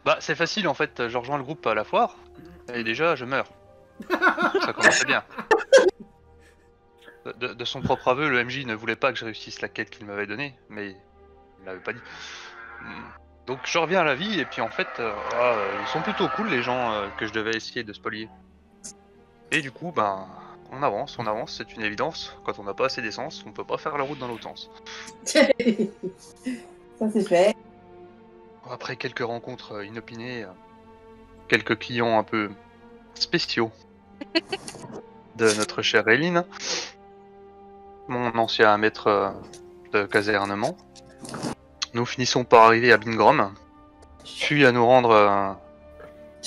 Bah, c'est facile en fait, je rejoins le groupe à la foire, et déjà je meurs. Ça commençait bien. De son propre aveu, le MJ ne voulait pas que je réussisse la quête qu'il m'avait donnée, mais il l'avait pas dit. Donc je reviens à la vie, et puis en fait, ils sont plutôt cool les gens que je devais essayer de spolier. Et du coup, ben, on avance, c'est une évidence. Quand on n'a pas assez d'essence, on peut pas faire la route dans l'autre sens. Ça c'est fait. Après quelques rencontres inopinées, quelques clients un peu spéciaux de notre chère Eileen, mon ancien maître de casernement, nous finissons par arriver à Bingrom, puis à nous rendre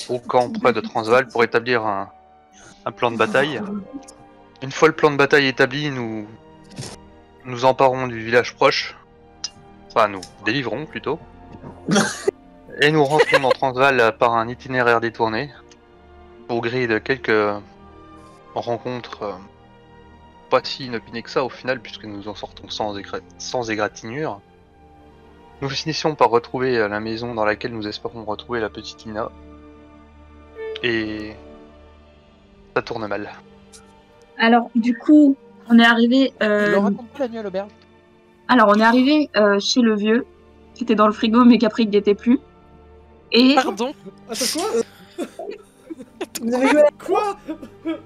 au camp près de Transvaal pour établir un plan de bataille. Une fois le plan de bataille établi, nous nous emparons du village proche, enfin nous délivrons plutôt, et nous rentrons dans Transvaal par un itinéraire détourné, au gré de quelques rencontres pas si inopinées que ça au final, puisque nous en sortons sans égratignure. Nous finissions par retrouver la maison dans laquelle nous espérons retrouver la petite Ina. Et ça tourne mal. Alors, du coup, on est arrivé... Ne raconte pas la nuit à l'auberge. Alors, on est arrivé chez le vieux, qui était dans le frigo, mais qu'après, il n'y était plus. Et... Pardon. Attends, quoi? Vous avez joué à la... Quoi?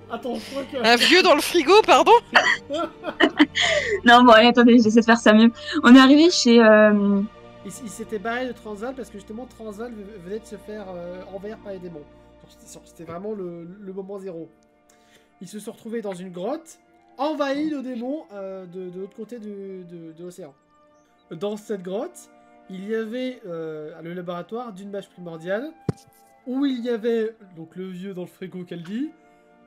Attends, je crois que... Un vieux dans le frigo, pardon. Non, bon, allez, attendez, j'essaie de faire ça mieux. On est arrivé chez... Il s'était barré de Transvaal parce que justement Transvaal venait de se faire envahir par les démons. C'était vraiment le moment zéro. Ils se sont retrouvés dans une grotte, envahis de démons de l'autre côté de l'océan. Dans cette grotte, il y avait le laboratoire d'une mage primordiale, où il y avait donc le vieux dans le frigo qu'elle dit,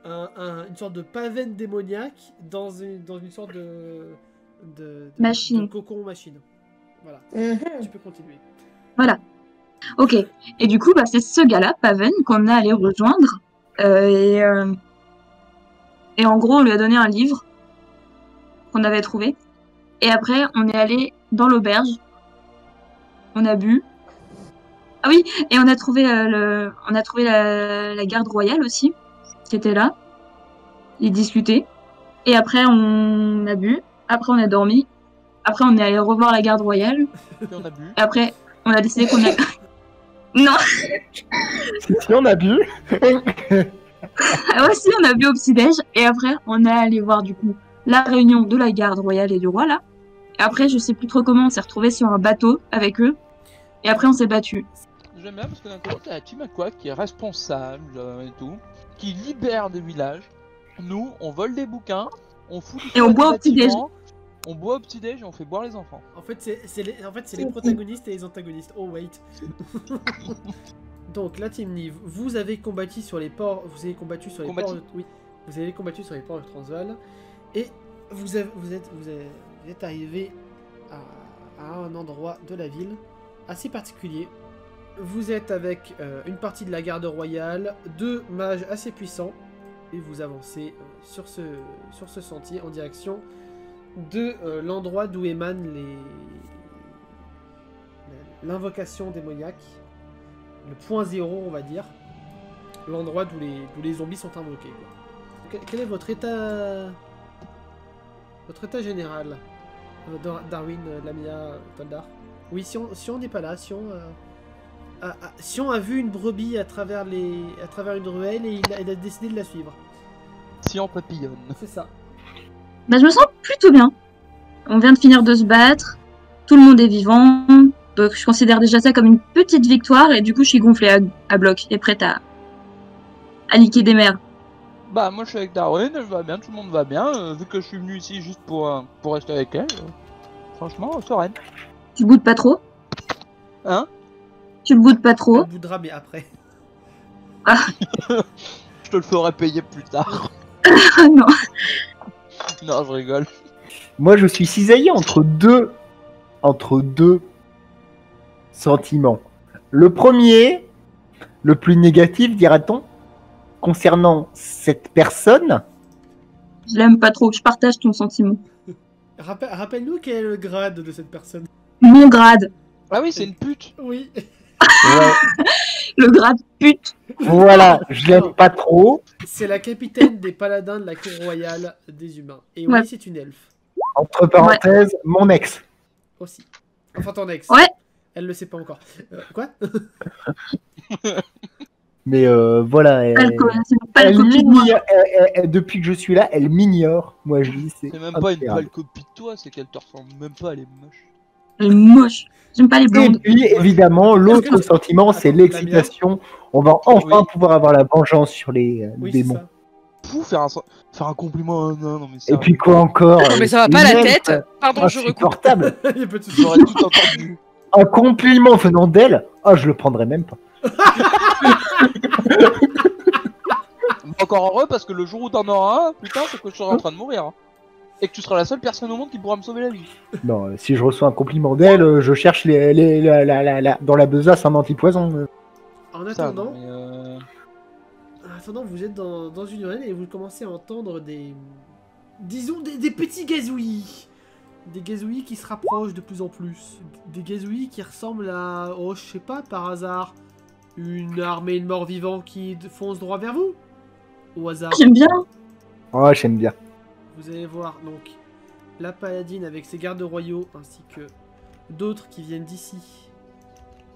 une sorte de pavane démoniaque dans une sorte de Machine. de cocon machine. Voilà, tu peux continuer. Voilà. Ok. Et du coup, bah, c'est ce gars-là, Paven, qu'on est allé rejoindre. Et en gros, on lui a donné un livre qu'on avait trouvé. Et après, on est allé dans l'auberge. On a bu. Ah oui, et on a trouvé la garde royale aussi, qui était là. Ils discutaient. Et après, on a bu. Après, on a dormi. Après, on est allé revoir la garde royale. Et on a bu. Et après, on a décidé qu'on a... Non. Si on a bu. Ah ouais, si, on a bu au petit-déj. Et après, on est allé voir, du coup, la réunion de la garde royale et du roi, là. Et après, je sais plus trop comment, on s'est retrouvés sur un bateau avec eux. Et après, on s'est battus. J'aime bien parce que d'un côté, t'as Timakwa qui est responsable et tout, qui libère des villages. Nous, on vole des bouquins, on fout du Et on feu à boit des au petit-déj. bâtiments, on boit au petit-déj et on fait boire les enfants. En fait, c'est les protagonistes et les antagonistes. Oh, wait. Donc, la Team Nive, vous avez combattu sur les ports... Vous avez combattu sur les ports... Oui, vous avez combattu sur les ports de Transvaal. Et vous êtes arrivé à un endroit de la ville assez particulier. Vous êtes avec une partie de la garde royale, 2 mages assez puissants, et vous avancez sur ce sentier en direction de l'endroit d'où émanent l'invocation démoniaque, le point zéro, on va dire, l'endroit d'où les zombies sont invoqués, quoi. Quel est votre état général, Darwin, Lamia, Toldar? Oui, si on n'est pas là, si on a vu une brebis à travers une ruelle et il a décidé de la suivre. Si on papillonne. C'est ça. Bah, je me sens plutôt bien. On vient de finir de se battre. Tout le monde est vivant. Donc, je considère déjà ça comme une petite victoire. Et du coup, je suis gonflée à bloc et prête à niquer des mères. Bah, moi je suis avec Darwin, je vais bien, tout le monde va bien. Vu que je suis venu ici juste pour rester avec elle, franchement, sereine. Tu boudes pas trop? Hein? Tu le boudes pas trop? Elle boudra, mais après. Ah. Je te le ferai payer plus tard. Non. Non, je rigole. Moi, je suis cisaillé entre deux sentiments. Le premier, le plus négatif, dira-t-on, concernant cette personne. Je l'aime pas trop. Je partage ton sentiment. Rappelle-nous quel est le grade de cette personne. Mon grade. Ah oui, c'est une pute. Oui. Ouais. Le grade pute. Voilà, je l'aime pas trop. C'est la capitaine des paladins de la cour royale des humains. Et oui, Ouais. c'est une elfe. Entre parenthèses, mon ex. Aussi. Enfin, ton ex. Ouais. Elle le sait pas encore. Quoi? Mais voilà. Pas le co- c'est pas le Elle copie de moi. m'ignore. Depuis que je suis là, elle m'ignore. Moi, je dis, c'est C'est même pas une incroyable. pâle copie de toi, c'est qu'elle te ressemble même pas, elle est moche. Elle est moche. J'aime pas les Et blondes. puis, évidemment, l'autre Est-ce que tu- sentiment, c'est Attends, l'excitation. On va enfin Oui. pouvoir avoir la vengeance sur les Oui, c'est démons. ça. Pouf, faire un compliment à un nain, non mais Et sérieux. puis quoi encore Non, mais ça va pas une la elfe tête. Pardon, je recoupe. insupportable. Il y a pas de souci. J'aurais tout entendu. Un compliment venant d'elle, ah, je le prendrais même pas. Encore heureux parce que le jour où t'en auras un, putain, c'est que je serai en train de mourir. Hein. Et que tu seras la seule personne au monde qui pourra me sauver la vie. Non, si je reçois un compliment d'elle, je cherche dans la besace un antipoison. En Ça, attendant, non, mais, en attendant, vous êtes dans une urine et vous commencez à entendre disons, des petits gazouillis. Des gazouillis qui se rapprochent de plus en plus. Des gazouillis qui ressemblent à, oh, je sais pas, par hasard, une armée de morts vivants qui fonce droit vers vous. Au hasard. J'aime bien. Oh, j'aime bien. Vous allez voir donc la paladine avec ses gardes royaux ainsi que d'autres qui viennent d'ici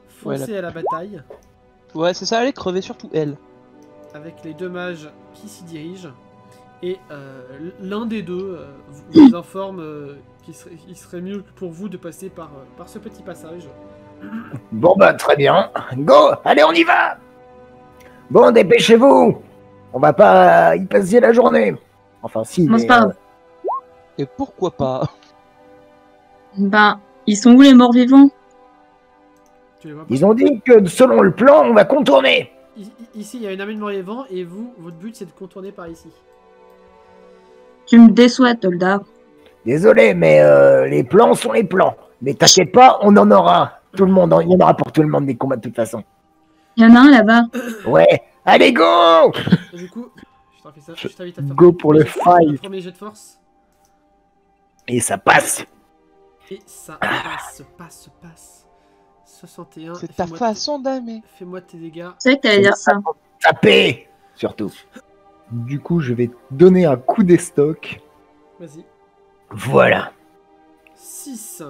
foncer à la bataille Ouais, c'est ça, elle est crevée, surtout elle. avec les deux mages qui s'y dirigent et l'un des deux vous informe qu'il serait mieux pour vous de passer par ce petit passage. Bon bah très bien. Go, allez on y va. Bon, dépêchez-vous. On va pas y passer la journée. Enfin si, Moi, mais, c'est pas grave. Et pourquoi pas? Ben, ils sont où les morts vivants? Tu les vois pas ils ont dit que selon le plan, on va contourner. Ici il y a une armée de morts vivants et vous, votre but c'est de contourner par ici. Tu me déçois, Tolda. Désolé, mais les plans sont les plans. Mais t'inquiète pas, on en aura. Tout le monde, il y en aura pour tout le monde des combats de toute façon. Il y en a un là-bas. Ouais, allez go. Et du coup, je t'invite à faire Go pour le le fight. premier jet de force. Et ça passe. Et ça passe. 61. C'est ta façon d'aimer. Fais-moi tes dégâts. C'est vrai que t'allais dire ça. Taper, surtout. Du coup, je vais donner un coup d'estoc. Vas-y. Voilà. 6.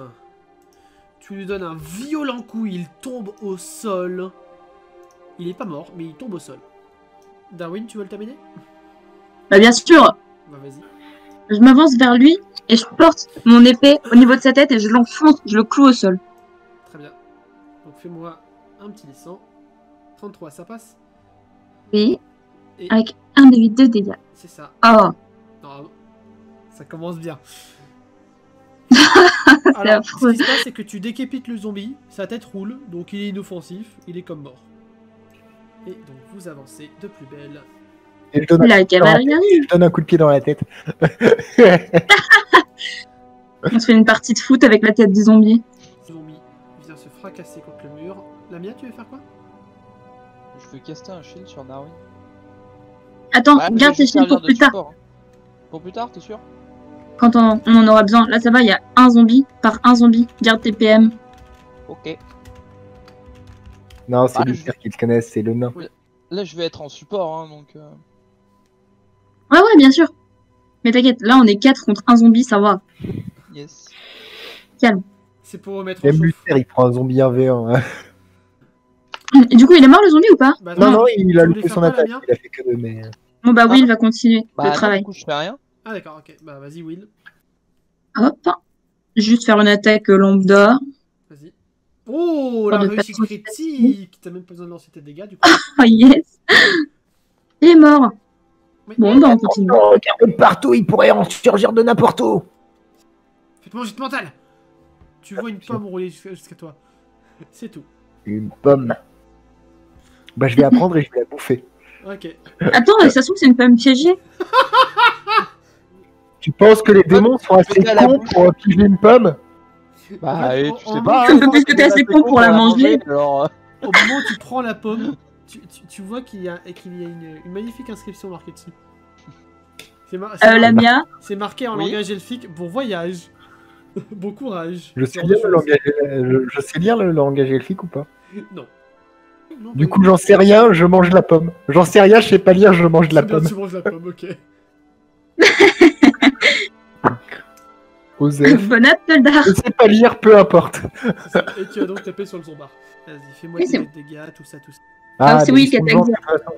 Tu lui donnes un violent coup, il tombe au sol. Il est pas mort, mais il tombe au sol. Darwin, tu veux le terminer? Bah bien sûr. Bah vas-y. Je m'avance vers lui et je porte mon épée au niveau de sa tête et je l'enfonce, je le cloue au sol. Très bien. Donc fais-moi un petit dessin. 33, ça passe? Oui. Et Avec un des 8 de dégâts. c'est ça. Oh. Non, ça commence bien. C'est Alors, ce affreux. qui se passe, c'est que tu décapites le zombie, sa tête roule, donc il est inoffensif, il est comme mort. Et donc vous avancez de plus belle. Et je donne, La cavalerie arrive. je donne un coup de pied dans la tête. On se fait une partie de foot avec la tête des zombies. Le zombie vient se fracasser contre le mur. Lamia, tu veux faire quoi? Je veux caster un shield sur Darwin. Attends, Ouais, garde je vais tes shields servir pour de plus tard. support, hein. Pour plus tard, t'es sûr? Quand on en aura besoin. Là, ça va, il y a un zombie par un zombie. Garde tes PM. Ok. Non, c'est Ah, le je- pire qu'ils connaissent, c'est le nain. Là, je vais être en support, hein, donc... Ouais, bien sûr. Mais t'inquiète, là, on est 4 contre un zombie, ça va. Yes. C'est pour remettre en Même chauffe. Luther, il prend un zombie 1v1. hein. Et du coup, il est mort le zombie ou pas? Bah, Non, non, il a Tu voulais loupé faire son quoi, attaque. Lamia? Il a fait que 2, mais. Bon, bah oui, Ah. il va continuer Bah, le non, travail. du coup, je fais rien. Ah d'accord, ok. Bah vas-y, Will. Hop. Juste faire une attaque lambda. Vas-y. Oh, la de réussite pas trop critique. T'as même pas besoin de lancer tes dégâts, du coup. Oh yes. Il est mort. Mais- Bon, bah on continue. Oh, regardez partout, il pourrait en surgir de n'importe où. Faites-moi un jet de mental. Tu vois une pomme rouler jusqu'à toi. C'est tout. Une pomme. Bah, je vais apprendre et je vais la bouffer. Ok. Attends, ça se trouve, c'est une pomme piégée. Tu penses que les démons sont assez Peut-être à la cons bouche. pour piger une pomme? Bah, En fait, et en- tu en sais pas, même- Parce que t'es assez con pour la manger. Alors, Au moment où tu prends la pomme, tu vois qu'il y a une magnifique inscription marquée dessus. La mia. C'est marqué en Oui. langage elfique. Bon voyage. Bon courage. Je sais lire le langage elfique ou pas? Non. Non, Du pas coup, j'en sais rien, je mange la pomme. J'en sais rien, je sais pas lire, je mange de la C'est bien, pomme. tu manges la pomme, ok. Osef. Bon app, soldat. Je sais pas lire, peu importe. Et tu as donc tapé sur le zombard. Vas-y, fais-moi Oui, tes c'est dégâts, tout ça, tout ça. Ah, c'est mais oui, ils sont qui devant, attaque. de toute façon.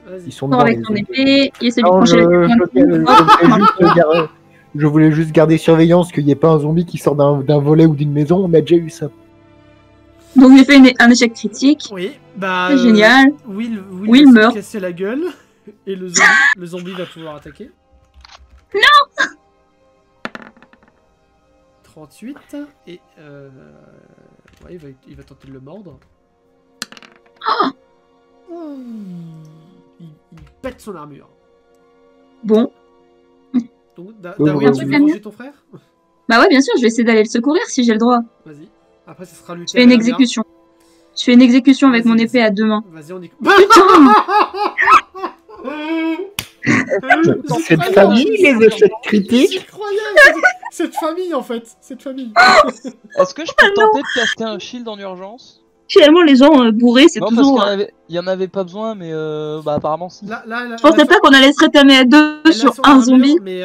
Vas-y. Ils sont Sors devant. avec les ton autres. épée, et celui Non, prochain avec je voulais juste garder surveillance qu'il n'y ait pas un zombie qui sort d'un volet ou d'une maison. On a déjà eu ça. Donc j'ai fait un échec critique. Oui, bah. C'est génial. Will Will va se meurt. casser la gueule. Et le zombie va pouvoir attaquer. Non 38. Et. Ouais, il va tenter de le mordre. Il pète son armure. Bon. Donc, Oh, Darwin, tu oui. veux venger ton frère? Bah ouais, bien sûr, je vais essayer d'aller le secourir si j'ai le droit. Vas-y. Après, ce sera Je Luther. fais une et Lamia. exécution. Je fais une exécution avec Vas-y, mon épée vas-y. à deux mains. Vas-y, on y. Cette famille, les échecs critiques. C'est incroyable! Cette famille, en fait. Cette famille. Est-ce que je peux tenter de caster un shield en urgence? Finalement, les gens bourrés, c'est Non, parce toujours. qu'il y en avait pas besoin, mais bah apparemment si. Là, Je pensais pas qu'on allait se rétamer à deux elle a sur son un armure, zombie. Mais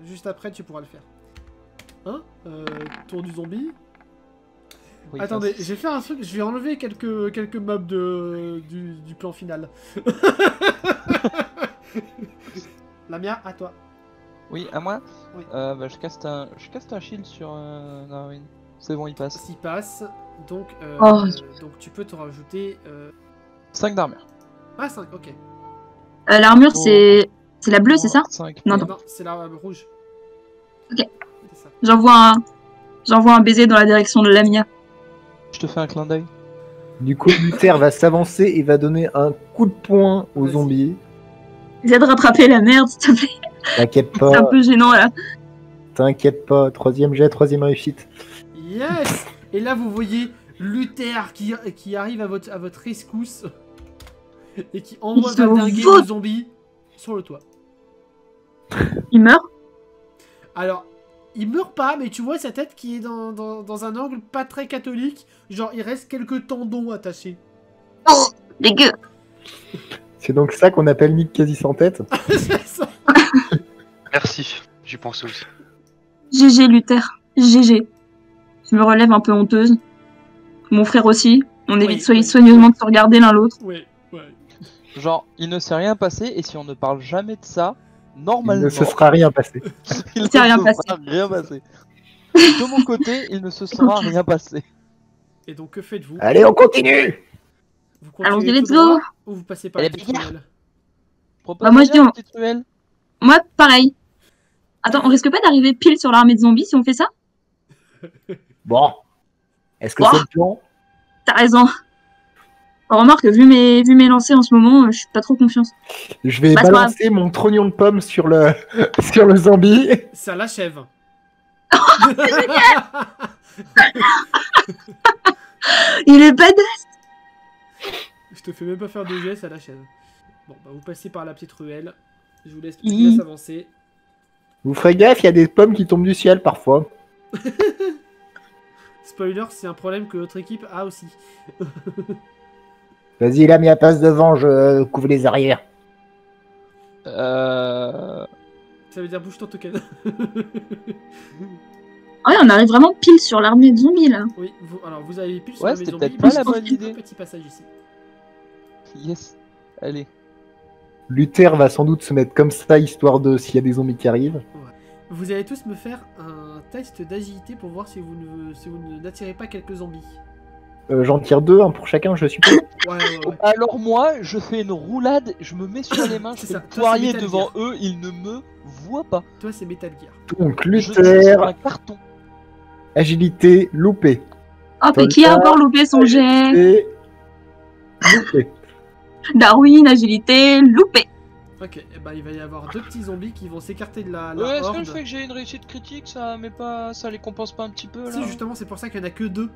juste après, tu pourras le faire. Hein? Tour du zombie. Oui, Attendez, ça, je vais faire un truc. Je vais enlever quelques mobs du plan final. Lamia, à toi. Oui, à moi. Oui. Bah, je caste un shield sur Darwin. C'est bon, il passe. S'il passe, donc, Oh. donc tu peux te rajouter. 5 d'armure. Ah, 5, ok. L'armure, Oh. c'est la bleue, c'est ça 5. Non, Non, c'est la rouge. Ok. C'est ça. J'envoie un baiser dans la direction de Lamia. Je te fais un clin d'œil. Du coup, Luther va s'avancer et va donner un coup de poing au Vas-y. zombie. Essaie de rattraper la merde, s'il te plaît. T'inquiète C'est un pas, peu gênant là. t'inquiète pas. Troisième jet, troisième réussite. Yes! Et là, vous voyez Luther qui arrive à votre rescousse et qui envoie Il se valdinguer vote. le zombie sur le toit. Il meurt. Alors, il meurt pas, mais tu vois sa tête qui est dans un angle pas très catholique. Genre, il reste quelques tendons attachés. Oh, dégueu. C'est donc ça qu'on appelle Nick quasi sans tête. C'est ça. Merci, j'y pensais aussi. GG Luther. GG. Je me relève un peu honteuse. Mon frère aussi. On Oui, évite oui. soigneusement de se regarder l'un l'autre. Ouais, ouais. Genre, il ne s'est rien passé, et si on ne parle jamais de ça, Il normalement, ne se sera rien passé. il ne s'est rien se passé. sera rien passé. De mon côté, il ne se sera rien passé. Et donc, que faites-vous? Allez, on continue. Vous Allons-y, continuez let's tout go. droit ou vous passez par Elle la est petite bien. ruelle? Je propose Bah, moi, je d'aller à dis la petite ruelle. Moi, pareil. Attends, on risque pas d'arriver pile sur l'armée de zombies si on fait ça? Bon. Est-ce que Oh. c'est le plan? T'as raison. Remarque, vu mes lancers en ce moment, je suis pas trop confiance. Je vais Bah, c'est pas balancer mon trognon de pomme sur le, sur le zombie. Ça l'achève. Il est badass. Je te fais même pas faire de jet, ça l'achève. Bon, bah vous passez par la petite ruelle. Je vous laisse Hi. avancer. Vous ferez gaffe, il y a des pommes qui tombent du ciel parfois. Spoiler, c'est un problème que notre équipe a aussi. Vas-y, Lamia, passe devant, je couvre les arrières. Ça veut dire bouge ton token. Ouais, on arrive vraiment pile sur l'armée de zombies là. Oui, alors vous avez pile sur Ouais, la c'était maison. peut-être pas la bonne idée. Petit passage ici. Yes. Allez. Luther va sans doute se mettre comme ça, histoire de s'il y a des zombies qui arrivent. Vous allez tous me faire un test d'agilité pour voir si vous n'attirez pas quelques zombies. J'en tire deux, un pour chacun, je suppose. Ouais. Alors moi, je fais une roulade, je me mets sur les mains, je C'est fais ça. le Toi, c'est poirier Metal devant Gear. eux, ils ne me voient pas. Toi, c'est Metal Gear. Donc, Je suis sur Luther, un carton. agilité, loupé. Oh, mais qui a encore loupé son jet? Et... loupé. Darwin, agilité, loupé. Ok, et bah, il va y avoir deux petits zombies qui vont s'écarter de la Est-ce que horde. le fait que j'ai une réussite critique, ça les compense pas un petit peu là? Si, justement, c'est pour ça qu'il n'y en a que deux.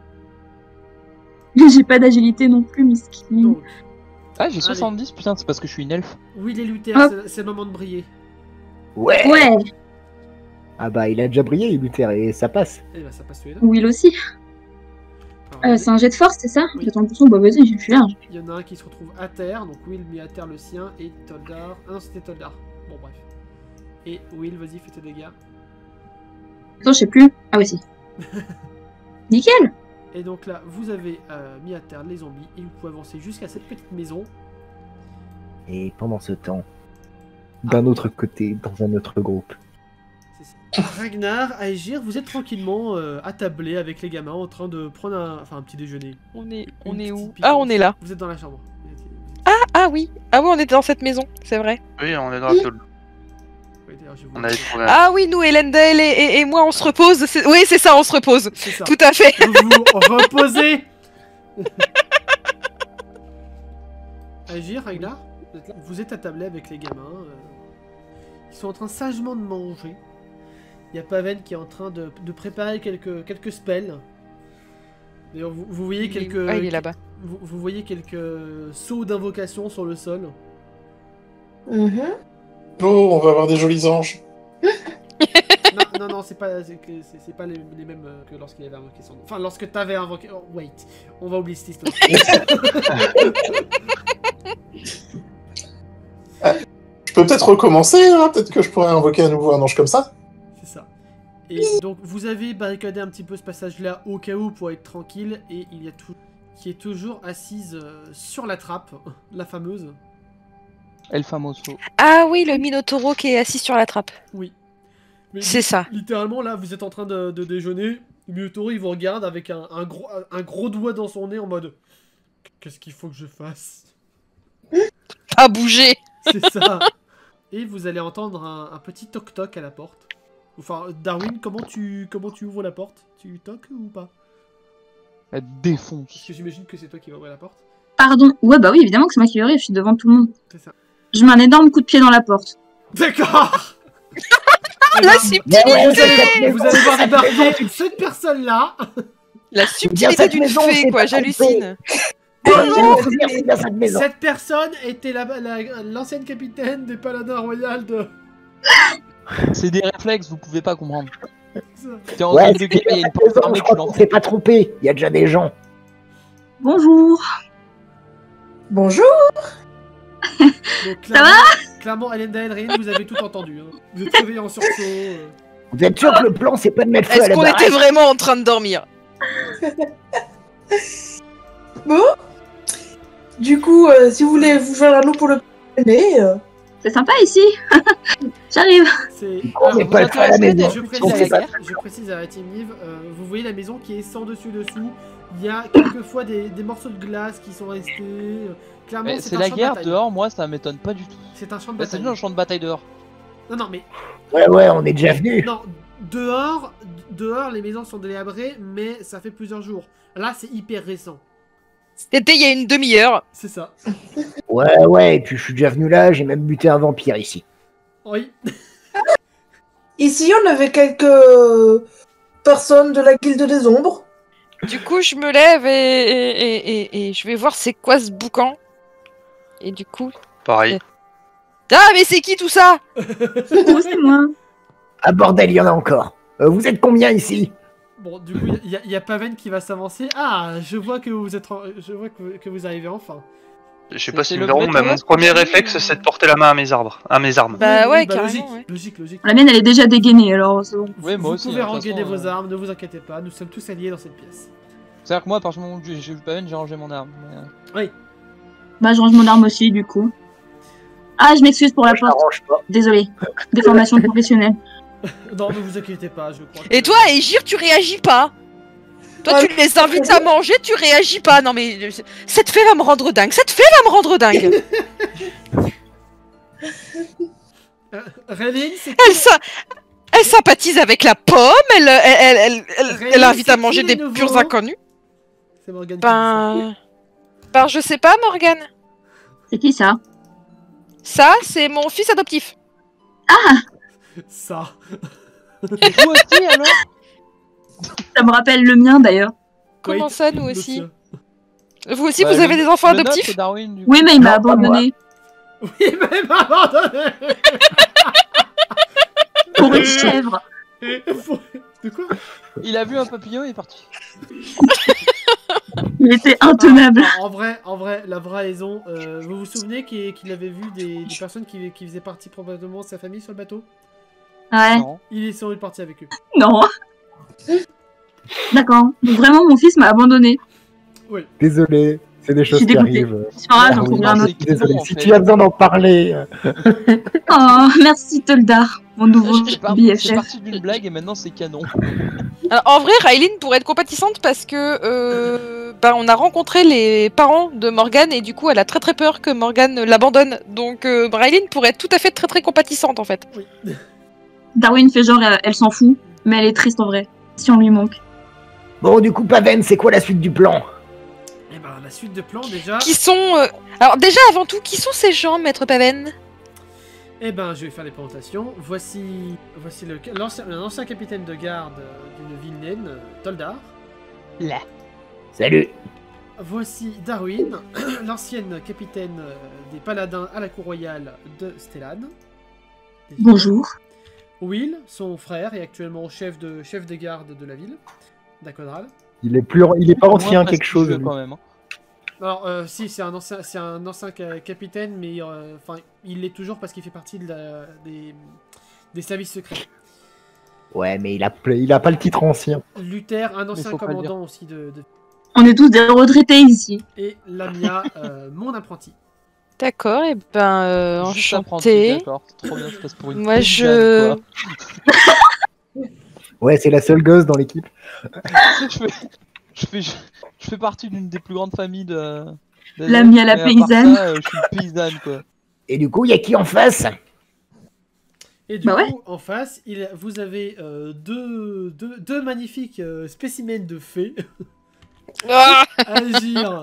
J'ai pas d'agilité non plus, miskin. Donc, Ah, j'ai 70, putain, c'est parce que je suis une elfe. oui, les Luther, Hop. c'est le moment de briller. Ouais. Ouais, Ah bah, il a déjà brillé, Luther, et ça passe. Et bah, ça passe tous les deux. Will aussi. C'est un jet de force, c'est ça? Oui. De 30%, bah vas-y, je suis large. Il y en a un qui se retrouve à terre, donc Will met à terre le sien, et Toldar... Ah non, c'était Toldar. Bon, bref. Et Will, vas-y, fais tes dégâts. Attends, je sais plus. Ah oui, si. Nickel! Et donc là, vous avez mis à terre les zombies, et vous pouvez avancer jusqu'à cette petite maison. Et pendant ce temps, d'un autre côté, dans un autre groupe. C'est ça. Ragnar, Aegir, vous êtes tranquillement attablés avec les gamins en train de prendre un petit déjeuner. On est Une où? petite Ah, on piquante. est là. Vous êtes dans la chambre. Ah oui. Ah oui, on était dans cette maison, c'est vrai. Oui, on est dans la tôle. Oui, d'ailleurs, je vous- On avait trouvé un... Ah oui, nous, Elendel et moi, on se repose. Oui, c'est ça, on se repose. C'est ça. Tout à fait. Vous vous reposez. Agir, Ragnar, vous êtes là. Vous êtes attablé avec les gamins. Ils sont en train sagement de manger. Il y a Paven qui est en train de préparer quelques spells. D'ailleurs, vous voyez quelques... Ah, il est là-bas. Vous voyez quelques sauts d'invocation sur le sol. Mhm. Oh, on va avoir des jolis anges. Non, c'est pas les mêmes que lorsqu'il avait invoqué son nom. Enfin, lorsque t'avais invoqué... Oh, wait, on va oublier cette histoire. Je peux peut-être recommencer, hein. Peut-être que je pourrais invoquer à nouveau un ange comme ça. C'est ça. Et donc, vous avez barricadé un petit peu ce passage-là au cas où pour être tranquille. Et il y a tout qui est toujours assise sur la trappe, la fameuse. El Famoso. Ah oui, le Minotauro qui est assis sur la trappe. Oui. Mais C'est ça. Littéralement, là, vous êtes en train de déjeuner. Le Minotauro, il vous regarde avec un gros doigt dans son nez en mode... Qu'est-ce qu'il faut que je fasse? Pas bouger. C'est ça. Et vous allez entendre un petit toc-toc à la porte. Enfin, Darwin, comment tu ouvres la porte? Tu toques ou pas? Elle défonce. Parce que j'imagine que c'est toi qui vas ouvrir la porte. Pardon. Ouais, bah oui, évidemment que c'est moi qui l'aurai, je suis devant tout le monde. C'est ça. Je mets un énorme coup de pied dans la porte. D'accord. La Eh subtilité. ouais, ben, vous allez voir débarquer cette personne-là. La Bien, subtilité cette d'une maison, fée, c'est quoi, pas j'hallucine. C'est bien cette maison. Cette personne était l'ancienne capitaine des paladins royales de... C'est des réflexes, vous pouvez pas comprendre. Ça. T'es en Ouais, train de c'est guerre, il y a une cette porte maison, fermée, je tu crois qu'on l'enfonces. s'est pas trompé. Il y a déjà des gens. Bonjour. Bonjour. Donc, Ça va clairement, Elenda Elrin, vous avez tout entendu. Hein. Vous êtes réveillé en sursaut. Vous êtes sûr que le plan, c'est pas de mettre feu à Est-ce la qu'on baraque? était vraiment en train de dormir? Bon. Du coup, si vous voulez vous joindre à nous pour le déjeuner, C'est sympa ici. J'arrive. C'est... On n'est Alors, pas le feu à la maison. je On sait pas. précise à la Team Live, vous voyez la maison qui est sans dessus-dessous. Il y a quelquefois des morceaux de glace qui sont restés. Clairement, Mais c'est c'est un la champ de guerre bataille. dehors, moi ça m'étonne pas du tout. C'est un champ de Là, c'est bataille. juste un champ de bataille dehors. Non, mais Ouais, on est déjà venu. non, dehors, les maisons sont délabrées, mais ça fait plusieurs jours. Là, c'est hyper récent. C'était il y a une demi-heure. C'est ça. Ouais, et puis je suis déjà venu là, j'ai même buté un vampire ici. Oui. ici on avait quelques personnes de la guilde des ombres. Du coup, je me lève et je vais voir c'est quoi ce boucan. Et du coup... Pareil. Ah, mais c'est qui tout ça? Oh, c'est moi. Ah bordel, il y en a encore. Vous êtes combien ici? Bon, du coup, il y a Paven qui va s'avancer. Ah, je vois que vous êtes, je vois que vous arrivez enfin. Je sais pas C'est si le vous verront, mais maître mon West premier qui- réflexe, c'est de porter la main à mes armes. Bah ouais, logique, carrément, ouais. logique. La mienne, elle est déjà dégainée, alors c'est bon. Ouais, moi Vous aussi, pouvez hein, de toute rengainer façon, vos armes, ne vous inquiétez pas, nous sommes tous alliés dans cette pièce. C'est-à-dire que moi, à partir du moment où j'ai vu Paven, j'ai rangé mon arme. Mais, Oui. Bah, je range mon arme aussi, du coup. Ah, je m'excuse pour la Je porte. m'arrange pas. Désolée. Déformation professionnelle. Non, ne vous inquiétez pas, je crois. Et toi, Aegir, tu réagis pas. Toi, tu les invites à manger, tu réagis pas. Non mais cette fée va me rendre dingue. Cette fée va me rendre dingue. Rélin, c'est Elle sympathise avec la pomme. Elle invite à c'est manger qui, des les nouveaux purs inconnus. C'est Morgane qui dit ça. Ben, je sais pas, Morgane. C'est qui ça? Ça, c'est mon fils adoptif. Ça. Et vous aussi, alors? Ça me rappelle le mien, d'ailleurs. Comment Wait, ça, nous le aussi? tien. Vous aussi, Bah, vous avez le- des enfants le nôtre, adoptifs? c'est Darwin, du coup. Oui, mais il m'a Non, pas abandonné. Oui, même abandonné. Pour une chèvre. De quoi? Il a vu un papillon et il est parti. Il était intenable. En vrai, la vraie raison. Vous vous souvenez qu'il avait vu des personnes qui faisaient partie probablement de sa famille sur le bateau? Ouais, Non. Il est sans doute parti avec eux. non. D'accord. Donc vraiment, mon fils m'a abandonné. Désolé, c'est des Je suis choses qui dégoûtée. arrivent. C'est pas grave, Ah j'en oui, trouverai un non, autre. c'est Désolé, canon, en si fait. tu as besoin d'en parler. Oh, merci Toldar, mon nouveau C'est BFF. parti d'une blague et maintenant c'est canon. Alors, en vrai, Raylene pourrait être compatissante parce que on a rencontré les parents de Morgane et du coup, elle a très très peur que Morgane l'abandonne. Donc, Raylene pourrait être tout à fait très très compatissante en fait. Oui. Darwin fait genre, elle s'en fout, mais elle est triste en vrai, si on lui manque. Bon, du coup, Paven, c'est quoi la suite du plan? Et ben, la suite de plan déjà. Qui sont. Alors, déjà, avant tout, qui sont ces gens, Maître Paven? Eh ben, je vais faire les présentations. Voici un ancien capitaine de garde d'une ville naine, Toldar. Là. Salut. Voici Darwin, l'ancienne capitaine des paladins à la cour royale de Stellan. Bonjour. Will, son frère, est actuellement chef de garde de la ville, d'Aconral. Il est pas ancien Moins quelque chose. prestigieux, lui. quand même. Hein. Alors, si, c'est un ancien capitaine, mais enfin, il l'est toujours parce qu'il fait partie des services secrets. Ouais, mais il a pas le titre ancien. Luther, un ancien faut pas le dire. commandant aussi On est tous des retraités ici. et Lamia, mon apprenti. D'accord, et Juste apprenti, enchanté. d'accord. C'est trop bien, je passe pour une Moi, paysanne, quoi. Ouais, c'est la seule gosse dans l'équipe. Je fais partie d'une des plus grandes familles de. Lamia la mais à part paysanne. ça, je suis une paysanne, quoi. Et du coup, il y a qui en face? Et du Bah coup, en face, vous avez deux magnifiques spécimens de fées, Ah Algir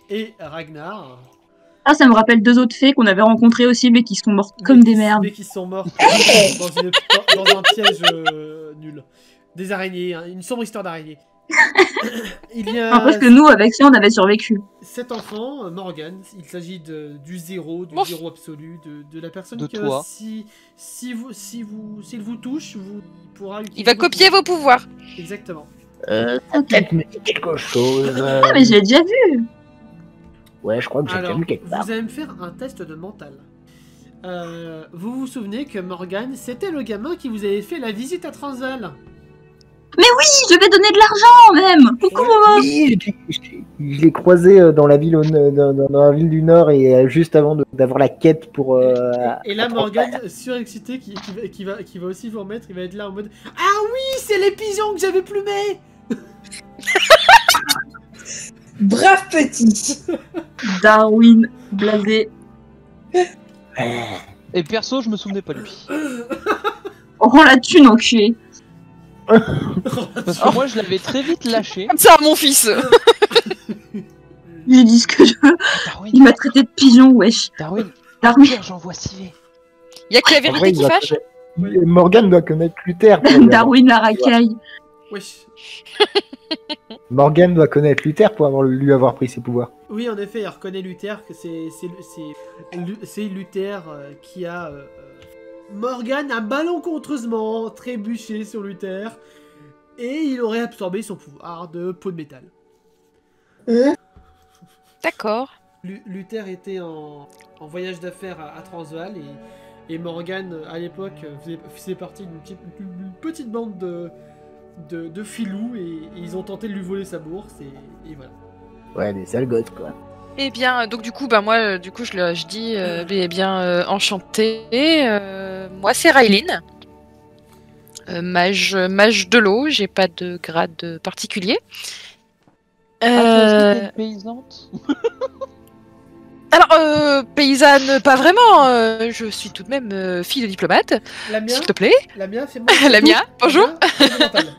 et Ragnar. Ah, ça me rappelle deux autres fées qu'on avait rencontrées aussi, mais qui sont mortes comme des merdes. Mais qui sont morts dans un piège nul. Des araignées, hein, une sombre histoire d'araignées. Il y a Enfin, parce que nous, avec ça, on avait survécu. 7 enfants, Morgane, il s'agit du zéro absolu, de la personne De que toi. s'il vous touche, il pourra utiliser Il va copier vos pouvoirs. Exactement. Ta tête me dit quelque chose. Ah, mais je l'ai déjà vu. Ouais, je crois que j'ai déjà Alors, vu quelque part. vous allez me faire un test de mental. Vous vous souvenez que Morgane, c'était le gamin qui vous avait fait la visite à Transvaal. Oui, je vais donner de l'argent même. Coucou, maman. Oui, je l'ai croisé dans la ville dans la ville du Nord et juste avant d'avoir la quête pour. Et là, Morgane, surexcité, qui va aussi vous remettre, il va être là en mode ah oui, c'est les pigeons que j'avais plumés. Brave petit. Darwin, blasé. Et perso, je me souvenais pas de lui. Oh la thune, enculé. Parce que moi, je l'avais très vite lâché. Comme ça, mon fils. J'ai dit ce que je veux. Darwin, Il m'a traité de pigeon, wesh. Darwin, Darwin. Pierre, j'envoie Civé. Il y a que la En vérité vrai, il qui doit fâche. connaître- Morgane doit connaître Luther. Darwin la racaille. Wesh. Morgane doit connaître Luther pour lui avoir pris ses pouvoirs. Oui, en effet, il reconnaît Luther, que c'est Luther qui a... Morgane a malencontreusement trébuché sur Luther et il aurait absorbé son pouvoir de peau de métal. D'accord. Luther était en voyage d'affaires à Transvaal et Morgane, à l'époque, faisait partie d'une petite bande de filous et ils ont tenté de lui voler sa bourse et voilà. Ouais, des sales gosses, quoi. Eh bien, donc du coup, moi, je dis, eh bien, enchanté. Moi, c'est Raylene. Mage de l'eau, j'ai pas de grade particulier. Ah, paysante. Alors, paysanne, pas vraiment. Je suis tout de même fille de diplomate, Lamia, s'il te plaît. Lamia, fais-moi... Lamia, bonjour.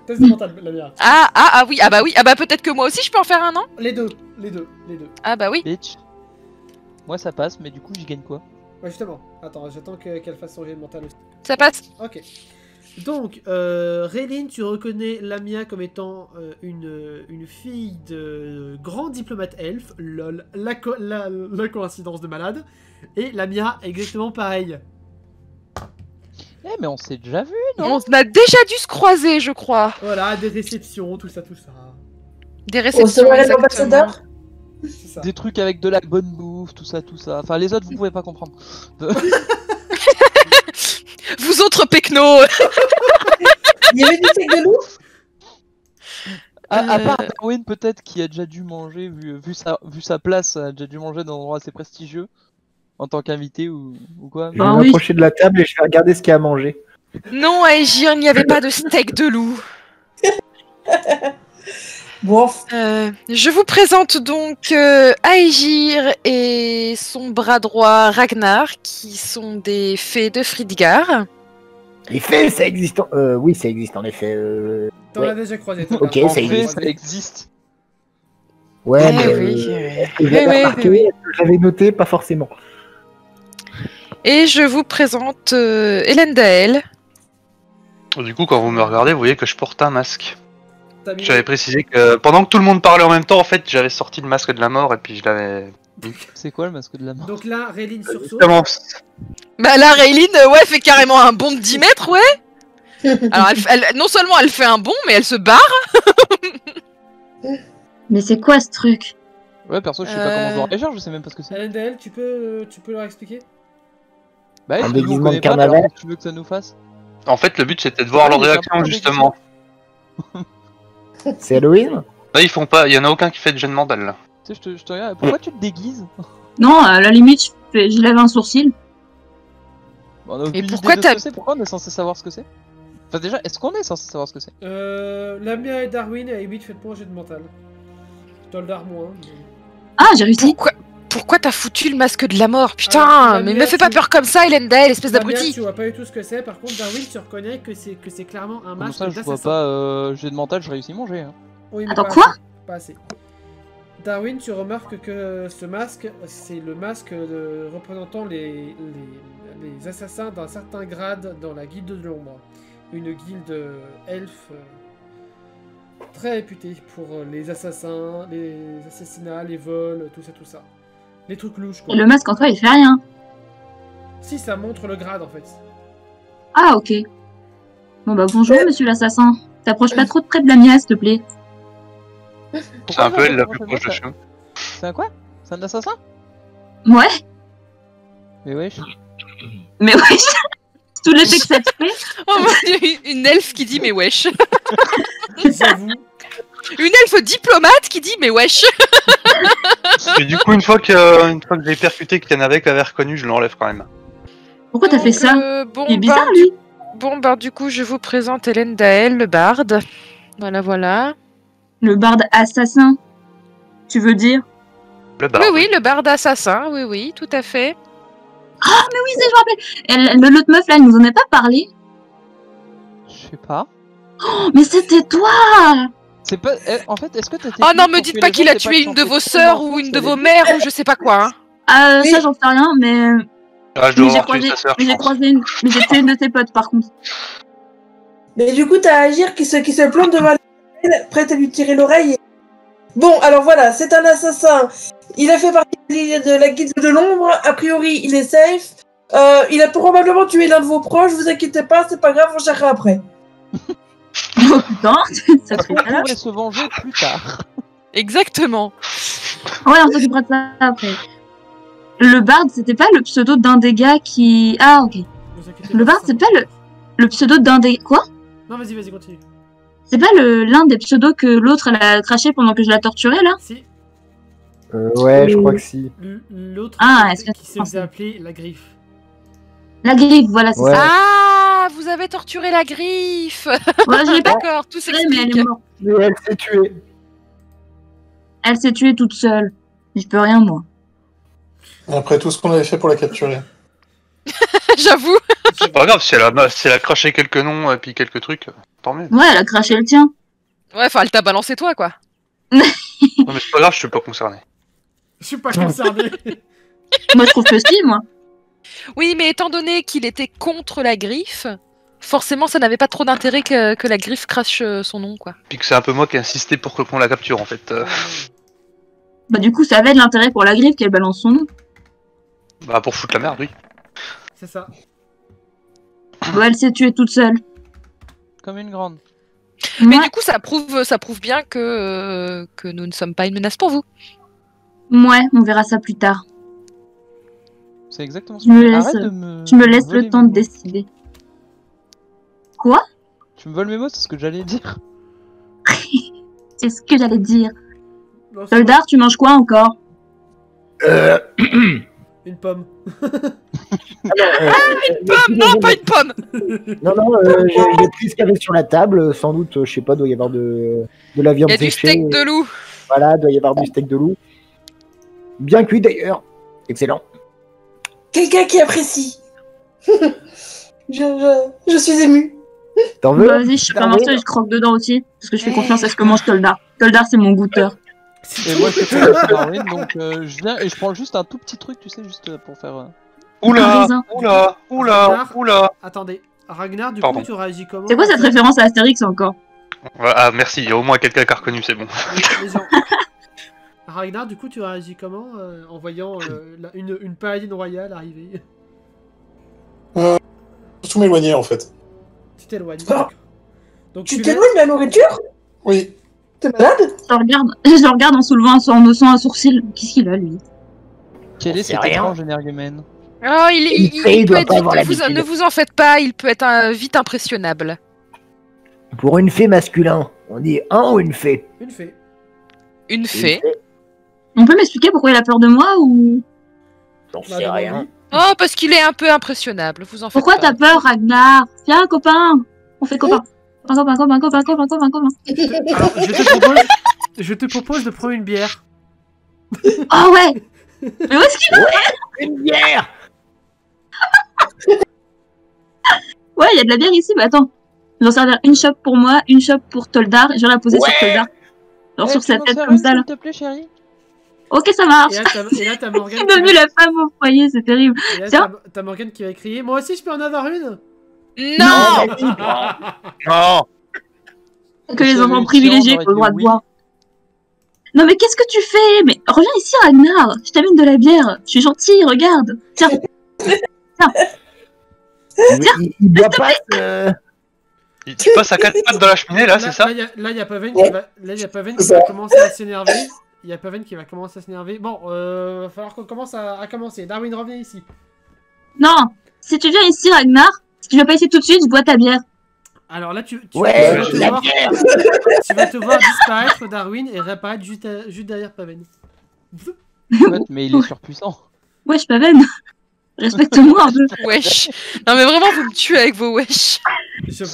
Test de mental, Lamia. Ah oui, peut-être que moi aussi je peux en faire un, non? Les deux. Ah bah oui. Bitch. Moi, ça passe, mais du coup, j'y gagne quoi? Ouais, justement. Attends, j'attends qu'elle fasse son jet de mental aussi. Ça passe. Ok. Donc, Raylene, tu reconnais Lamia comme étant une fille de grand diplomate elfe. Lol. La coïncidence de malade. Et Lamia, exactement pareil. Eh, mais on s'est déjà vu, non? On a déjà dû se croiser, je crois. Voilà, des réceptions, tout ça. Des réceptions, Recevoir exactement. l'ambassadeur. C'est ça. Des trucs avec de la bonne bouffe, tout ça, tout ça. Enfin, les autres, vous pouvez pas comprendre. Vous autres pecnos. Il y avait du steak de loup. À part Darwin, peut-être, qui a déjà dû manger, vu sa place, a déjà dû manger dans un endroit assez prestigieux, en tant qu'invité ou quoi. Je vais Bah oui. m'approcher de la table et je vais regarder ce qu'il y a à manger. Non, Aegir, il n'y avait pas de steak de loup. Bon, Je vous présente donc Aegir et son bras droit Ragnar, qui sont des fées de Fridgar. Les faits, ça existe. Oui, ça existe en effet. T'en Ouais. as déjà croisé. toi, Ok, là. En ça fait, existe. ça existe. Ouais, Eh mais oui, est-ce que je l'avais oui, remarqué, oui. est-ce que je l'avais noté, pas forcément. Et je vous présente Elendil. Du coup, quand vous me regardez, vous voyez que je porte un masque. T'as mis- J'avais précisé que pendant que tout le monde parlait en même temps, en fait, j'avais sorti le masque de la mort et puis je l'avais. C'est quoi le masque de la mort? Donc là, Réline sursaute. Justement, Bah là, Rayline, ouais, fait carrément un bond de 10 mètres, ouais. Alors, non seulement elle fait un bond, mais elle se barre. Mais c'est quoi ce truc? Ouais, perso, je sais pas comment je dois réagir, je sais même pas ce que c'est. LNDL, tu peux leur expliquer? Bah, Un nous, on déguisement connaît de pas, carnaval. alors tu veux que ça nous fasse? en fait, le but c'était de voir Ouais, leur mais c'est un réaction peu justement. C'est Halloween? Là, ils font pas. Il y en a aucun qui fait de jet de mandale là. Tu sais, je te regarde, pourquoi tu te déguises? Non, à la limite, je lève un sourcil. Bon, on a aucune pourquoi idée de ce t'as- que c'est, pourquoi on est censé savoir ce que c'est? Enfin, déjà, est-ce qu'on est censé savoir ce que c'est? Lamia et Darwin, et 8, faites-moi un jet de mental. Toldar moins. Ah, j'ai réussi. Pourquoi t'as foutu le masque de la mort? Ah, Putain, la mais mienne, me fais pas tu- peur comme ça, Elendil, espèce Lamia, d'abruti. tu vois pas du tout ce que c'est. Par contre, Darwin, tu reconnais que c'est clairement un Comme masque ça, je vois d'assassin. pas, jet de mental, je réussis mon jet. Hein. Oui, mais Attends, pas quoi assez. Pas assez. Darwin, tu remarques que ce masque, c'est le masque représentant les assassins d'un certain grade dans la guilde de l'ombre. Une guilde elfe très réputée pour les assassins, les assassinats, les vols, tout ça. Les trucs louches, quoi. Et le masque en soi, il fait rien. Si, ça montre le grade, en fait. Ah, ok. Bon bah bonjour, monsieur l'assassin. T'approches pas trop de près de la mienne, s'il te plaît. C'est un peu elle la Pourquoi plus proche de chez nous. C'est un quoi? C'est un assassin? Ouais, Mais wesh. mais ouais, tout l'effet que ça te fait. Oh, une elfe qui dit mais wesh. J'avoue. Une elfe diplomate qui dit mais wesh. Et du coup, une fois que j'ai percuté qu'il y en avait qui avait reconnu, je l'enlève quand même. Pourquoi t'as fait ça? Bon, Il est bizarre, bah, lui. du coup, je vous présente Elendil, le barde. Voilà. Le barde assassin. Tu veux dire? Le bar. Oui, le barde assassin, oui, tout à fait. Oui, c'est, je me rappelle. L'autre meuf, là, elle nous en a pas parlé. Je sais pas. Oh, mais c'était toi! C'est pas. En fait, est-ce que t'as. Oh non, me dites pas qu'il a tué une de vos sœurs ou une de vos mères ou je sais pas quoi. Hein. Oui. Ça, j'en sais rien, mais. Ah, je Mais dois j'ai avoir tué croisé, sa sœur. mais je j'ai pense. croisé une. Mais j'ai tué une de tes potes, par contre. mais du coup, t'as Agir qui se plante devant elle, prête à lui tirer l'oreille. Bon, alors voilà, c'est un assassin. Il a fait partie de la guilde de l'ombre. A priori, il est safe. Il a probablement tué l'un de vos proches. Vous inquiétez pas, c'est pas grave, on cherchera après. Oh putain, ça Est-ce fait qu'on mal. pourrait se venger plus tard? Exactement. Ouais, on s'occupera de ça après. Le barde, c'était pas le pseudo d'un des gars qui. Ah, ok. Vous inquiétez Le pas, barde, ça c'est va. pas le pseudo d'un des. Quoi? Non, vas-y, continue. C'est pas l'un des pseudos que l'autre, elle a craché pendant que je la torturais, là? Si, Ouais, je crois que si. l'autre Ah, est-ce que qui c'est se faisait français? appeler la griffe. La griffe, voilà, c'est Ouais. ça. Ah, vous avez torturé la griffe. Ouais, je l'ai pas D'accord, tout tuée, mais elle s'explique. est morte. Mais elle s'est tuée. Elle s'est tuée toute seule. Je peux rien, moi. Après tout ce qu'on avait fait pour la capturer. J'avoue. C'est pas grave, si elle a craché quelques noms et puis quelques trucs, tant mieux. Ouais, elle a craché le tien. Ouais, enfin, elle t'a balancé toi, quoi. Non, mais c'est pas grave, je suis pas concerné. Je suis pas concerné. Moi, je trouve que si, moi. Oui, mais étant donné qu'il était contre la griffe, forcément, ça n'avait pas trop d'intérêt que la griffe crache son nom, quoi. Puis que c'est un peu moi qui ai insisté pour qu'on la capture en fait. Bah, du coup, ça avait de l'intérêt pour la griffe qu'elle balance son nom. Bah pour foutre la merde, oui. C'est ça. Ouais, elle s'est tuée toute seule. Comme une grande. Mais Moi, du coup, ça prouve bien que nous ne sommes pas une menace pour vous. ouais, on verra ça plus tard. C'est exactement ce Je me que laisse- Arrête de me. Je me laisse voler le temps mes de mots. décider. Quoi? Tu me voles mes mots, c'est ce que j'allais dire. C'est ce que j'allais dire. Non, c'est Soldar, tu manges quoi encore? une pomme. Non, pas une pomme. Non, j'ai pris ce qu'il y avait sur la table. Sans doute, je sais pas, doit y avoir de la Il viande y a du séchée. steak de loup. Voilà, doit y avoir du steak de loup. Bien cuit d'ailleurs. Excellent. Quelqu'un qui apprécie. Je suis ému. T'en veux? Vas-y, je suis pas morceau et je croque dedans aussi. Parce que je fais confiance à ce que mange Toldar. Toldar, c'est mon goûteur. Et moi, je fais pas Darwin, donc je viens et je prends juste un tout petit truc, tu sais, juste pour faire. Un Oula, raisin. oula. Attendez. Ragnar, du Pardon. coup, tu réagis comment? C'est quoi cette référence à Astérix encore? Ah, merci, il y a au moins quelqu'un qui a reconnu, c'est bon. Les gens. Ragnar, du coup, tu réagis comment en voyant une paladine royale arriver? Tout m'éloigner en fait. Tu t'éloignes. Ah. d'accord. Donc Tu laisses- t'éloignes de la nourriture? Oui. T'es malade? Je le regarde en soulevant, en haussant un sourcil. Qu'est-ce qu'il a, lui? Quel est C'est cet rien. étrange énergumène? Oh, il Il peut doit être pas vite, avoir l'habitude. ne vous en faites pas, il peut être vite impressionnable. Pour une fée masculin, on dit un ou une fée? Une fée. Une Une fée. On peut m'expliquer pourquoi il a peur de moi ou... J'en Bah, sais rien. Oh, parce qu'il est un peu impressionnable, vous en faites Pourquoi pas. t'as peur, Ragnar? Viens, copain! On fait copain. Copain. Alors, je te propose de prendre une bière. Oh ouais! Mais où est-ce qu'il est? Une bière! Ouais, il y a de la bière ici, mais attends. Je vais en servir une chope pour moi, une chope pour Toldar, et je vais la poser sur Toldar. Genre sur sa tête comme ça, là. S'il te plaît, chérie. Ok, ça marche. Et là, t'as Morgane. Je suis devenue la femme au foyer, c'est terrible. Et là, Tiens. t'as Morgane qui va crier. Moi aussi, je peux en avoir une. Non, Non. Que les Si enfants j'avais privilégiés eu ont le droit de oui. boire. Non mais qu'est-ce que tu fais? Mais reviens ici, Ragnar. Je t'amène de la bière. Je suis gentille, regarde. Tiens. Il doit pas. Tu passes à 4 pattes dans la cheminée, là, c'est ça? Là, il y a Paven qui va commencer à s'énerver. Il y a Paven qui va commencer à s'énerver. Bon, va falloir qu'on commence à commencer. Darwin, reviens ici. Non. Si tu viens ici, Ragnar, si tu viens pas ici tout de suite, je bois ta bière. Alors là, tu Ouais, vas te la voir, bière! tu vas te voir disparaître, Darwin, et réapparaître juste derrière Paven. Ouais, mais il est surpuissant. Wesh, Paven. Respecte-moi un peu. wesh. Non mais vraiment, vous me tuez avec vos wesh. Je-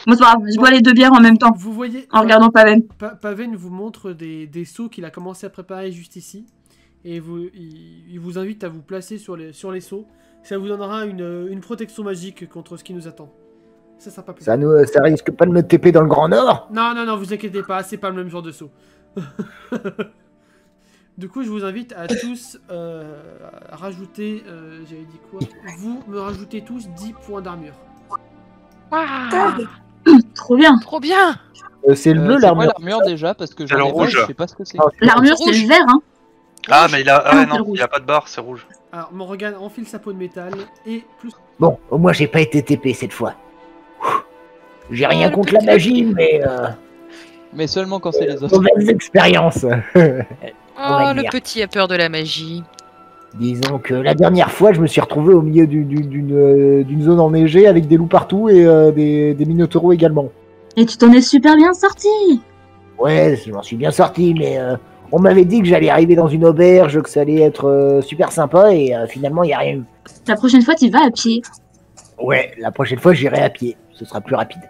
Bon, c'est pas grave, je bois les deux bières en même temps, Vous voyez, en regardant Paven. Paven vous montre des seaux qu'il a commencé à préparer juste ici. Et il vous invite à vous placer sur les seaux. Ça vous donnera une protection magique contre ce qui nous attend. Ça sera pas plus. Ça risque pas de me taper dans le Grand Nord? Non, vous inquiétez pas, c'est pas le même genre de saut. Du coup, je vous invite à tous à rajouter, j'avais dit quoi? Vous me rajoutez tous 10 points d'armure. Waouh, Trop bien. trop bien. C'est le bleu, C'est quoi l'armure. l'armure déjà? Parce que C'est le j'en ai pas, rouge. je sais pas ce que c'est. L'armure, C'est c'est rouge. le vert, hein. Ah, mais il a. Ah, Ouais, c'est le non, rouge. il a pas de barre, c'est rouge. Alors, Morgane enfile sa peau de métal et plus. Bon, au moins j'ai pas été TP cette fois. J'ai rien le contre la petit- magie, mais Mais seulement quand c'est les autres. mauvaise expérience. Oh, va le dire. petit a peur de la magie. Disons que la dernière fois, je me suis retrouvé au milieu d'une zone enneigée avec des loups partout et des minotauros également. Et tu t'en es super bien sorti. Ouais, je m'en suis bien sorti, mais on m'avait dit que j'allais arriver dans une auberge, que ça allait être super sympa, et finalement, il n'y a rien eu. La prochaine fois, tu vas à pied. Ouais, la prochaine fois, j'irai à pied. Ce sera plus rapide.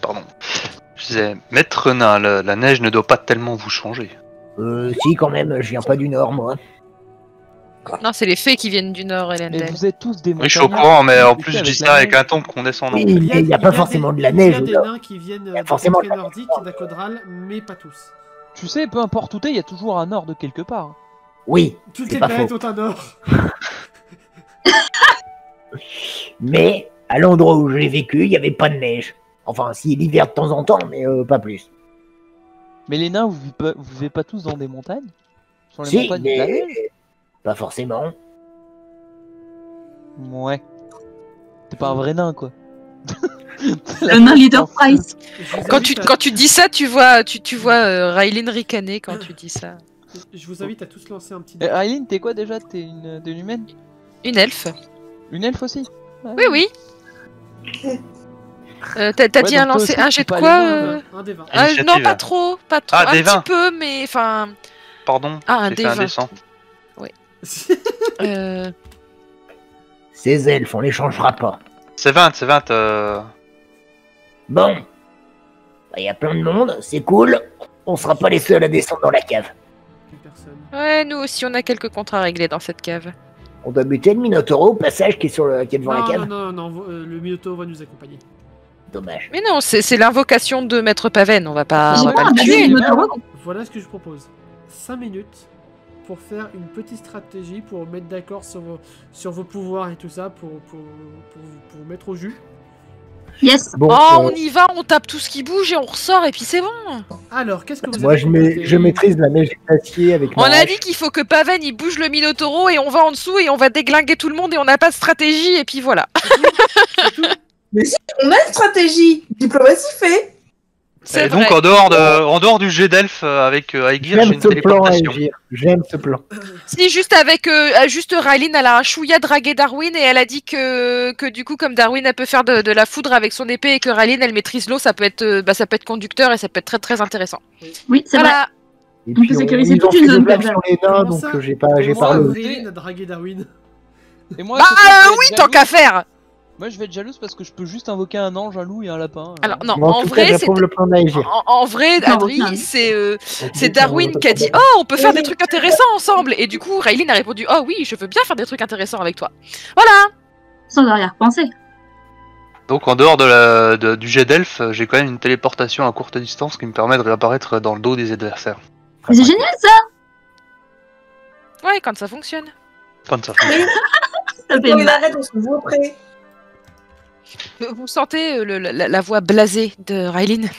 Pardon. Je disais, Maître Nain, la neige ne doit pas tellement vous changer. Si, quand même, je viens pas du Nord, moi. Non, c'est les fées qui viennent du nord, Mais Elendel. vous êtes tous des Oui, je suis au montagnards. courant, mais en Vous plus, êtes je dis avec ça la avec neige. un ton condescendant. Oui, mais il n'y a pas forcément de la neige. Il y a des là. nains qui viennent Il y a de forcément contrées de la- nordiques, d'Acodral, mais pas tous. Tu sais, peu importe où t'es, il y a toujours un nord de quelque part. Oui, Toutes c'est les pas planètes faux. ont un or. Mais à l'endroit où j'ai vécu, il n'y avait pas de neige. Enfin, si, l'hiver de temps en temps, mais pas plus. Mais les nains, vous vivez pas tous dans des montagnes? Sur les Si, montagnes de la mais neige? pas forcément. Ouais. T'es pas un vrai nain, quoi. Le nain leader price. Je vous Quand invite tu dis ça, tu vois Raylene ricaner quand tu dis ça. Je vous invite à tous lancer un petit. Aileen, t'es quoi déjà? T'es une humaine? Une elfe. Une elfe aussi? Oui, oui. T'as dit donc un toi lancer aussi, un tu jet de peux quoi aller Un des 20. Initiative. Non, pas trop, pas trop. Ah, un des 20. petit peu, mais enfin. Pardon, Ah, un j'ai des fait un 20. descend. Euh, Ces elfes, on les changera pas. C'est 20, c'est 20. Bon. Il y a plein de monde, c'est cool. On sera pas les seuls à descendre dans la cave. Personne. Ouais, nous aussi, on a quelques contrats à régler dans cette cave. On doit buter le Minotauro au passage qui est, qui est devant la Non, cave. non, le Minotauro va nous accompagner. Dommage. Mais non, c'est l'invocation de Maître Paven, on va pas, J'ai on va pas pas un le tuer. basique Minotauro. Voilà ce que je propose. 5 minutes pour faire une petite stratégie, pour mettre d'accord sur vos pouvoirs et tout ça, pour vous mettre au jus. Yes. Bon, Oh, on y va, on tape tout ce qui bouge et on ressort et puis c'est bon. Alors, qu'est-ce que vous moi avez je maîtrise la magie d'acier avec On ma a hache. dit qu'il faut que Paven il bouge le Minotauro et on va en dessous et on va déglinguer tout le monde et on n'a pas de stratégie et puis voilà. C'est tout. Mais si, on a une stratégie. Diplomatie fait. C'est Et donc vrai. en dehors du jet d'elfe avec Aegir, j'ai J'aime une ce plan, téléportation. Aegir. J'aime ce plan. Si juste avec juste Raylene, elle a un chouïa dragué Darwin et elle a dit que du coup comme Darwin elle peut faire de la foudre avec son épée et que Raylene elle maîtrise l'eau, ça peut être conducteur et ça peut être très très intéressant. Oui, c'est vrai. Voilà. Et On peut sécuriser ils ont toute une fait zone des blagues comme ça. sur les nains, Comment donc ça j'ai pas Comment le. Avril a dragué Darwin. Et moi, Bah c'est quoi, je vais oui, être tant jalouse qu'à faire. Moi, je vais être jalouse parce que je peux juste invoquer un ange, un loup et un lapin. Alors non, Bon, en en tout cas, vrai c'est j'approuve le plan d'Aegir. en vrai Non, Adri, non. c'est Darwin qui a dit oh on peut faire des trucs intéressants ensemble et du coup Raylene a répondu oh oui je veux bien faire des trucs intéressants avec toi. Voilà. Sans arrière-pensée. Donc en dehors du jet d'elfe, j'ai quand même une téléportation à courte distance qui me permet de réapparaître dans le dos des adversaires. Mais c'est génial ça. Ouais quand ça fonctionne. Quand ça fonctionne. Ça fait Quand il mal. arrête, on se voit près. Vous sentez la voix blasée de Raylene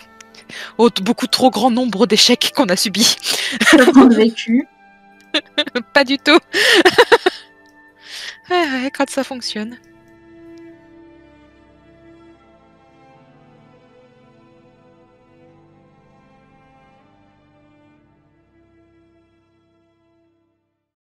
au beaucoup trop grand nombre d'échecs qu'on a subis. On a vécu. Pas du tout. Ouais, quand ça fonctionne.